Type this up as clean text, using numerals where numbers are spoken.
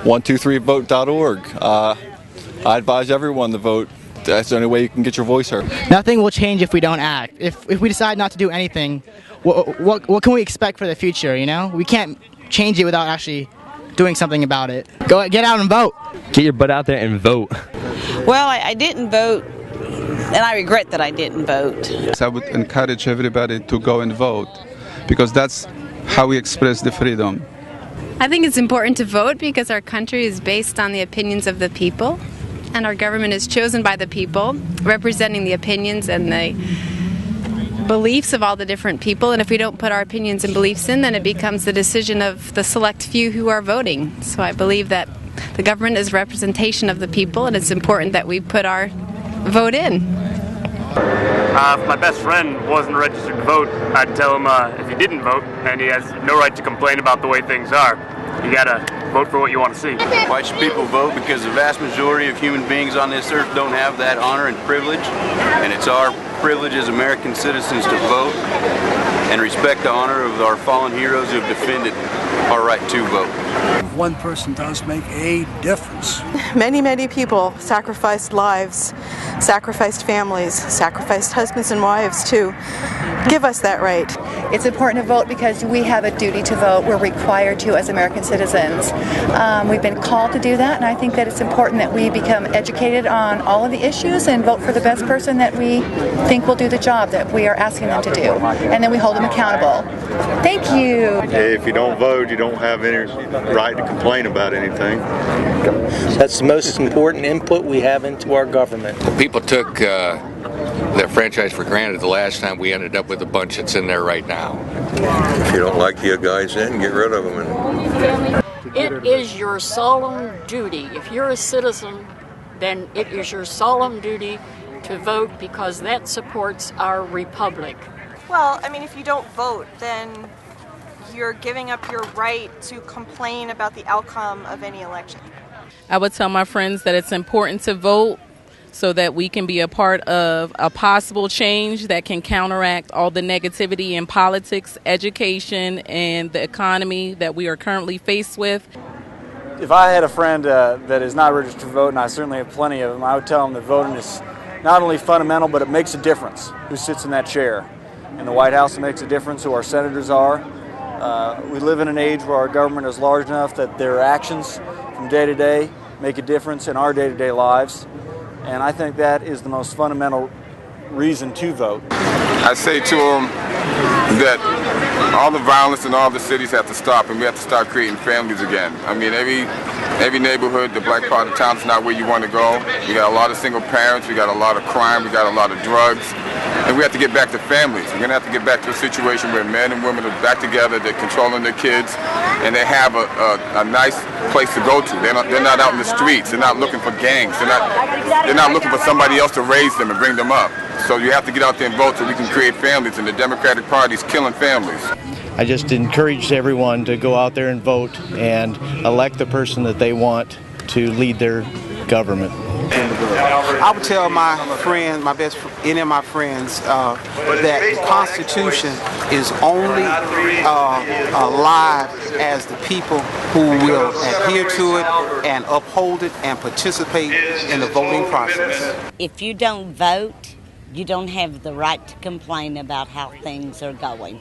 123vote.org. I advise everyone to vote. That's the only way you can get your voice heard. Nothing will change if we don't act. If we decide not to do anything, what can we expect for the future, you know? We can't change it without actually doing something about it. Get out and vote. Get your butt out there and vote. Well, I didn't vote, and I regret that I didn't vote. I would encourage everybody to go and vote, because that's how we express the freedom. I think it's important to vote because our country is based on the opinions of the people, and our government is chosen by the people, representing the opinions and the beliefs of all the different people. And if we don't put our opinions and beliefs in, then it becomes the decision of the select few who are voting. So I believe that the government is representation of the people, and it's important that we put our vote in. If my best friend wasn't registered to vote, I'd tell him if he didn't vote, and he has no right to complain about the way things are, you gotta vote for what you want to see. Why should people vote? Because the vast majority of human beings on this earth don't have that honor and privilege, and it's our privilege as American citizens to vote and respect the honor of our fallen heroes who have defended our right to vote. One person does make a difference. Many, many people sacrificed lives, sacrificed families, sacrificed husbands and wives to give us that right. It's important to vote because we have a duty to vote. We're required to as American citizens. We've been called to do that, and I think that it's important that we become educated on all of the issues and vote for the best person that we think will do the job that we are asking them to do, and then we hold them accountable. Thank you. If you don't vote, you don't have any right to complain about anything. That's the most important input we have into our government. People took their franchise for granted the last time. We ended up with a bunch that's in there right now. If you don't like the guys in, get rid of them. It is your solemn duty. If you're a citizen, then it is your solemn duty to vote because that supports our republic. Well, I mean, if you don't vote, then you're giving up your right to complain about the outcome of any election. I would tell my friends that it's important to vote so that we can be a part of a possible change that can counteract all the negativity in politics, education, and the economy that we are currently faced with. If I had a friend that is not registered to vote, and I certainly have plenty of them, I would tell them that voting is not only fundamental, but it makes a difference who sits in that chair. In the White House, it makes a difference who our senators are. We live in an age where our government is large enough that their actions from day to day make a difference in our day-to-day lives. And I think that is the most fundamental reason to vote. I say to them that all the violence in all the cities have to stop, and we have to start creating families again. I mean, every neighborhood, the black part of town is not where you want to go. We got a lot of single parents, we got a lot of crime, we got a lot of drugs, and we have to get back to families. We're going to have to get back to a situation where men and women are back together, they're controlling their kids, and they have a nice place to go to. They're not out in the streets, they're not looking for gangs, they're not looking for somebody else to raise them and bring them up. So you have to get out there and vote so we can create families, and the Democratic Party is killing families. I just encourage everyone to go out there and vote and elect the person that they want to lead their government. I would tell my friends, any of my friends, that the Constitution is only alive as the people who will adhere to it and uphold it and participate in the voting process. If you don't vote, you don't have the right to complain about how things are going.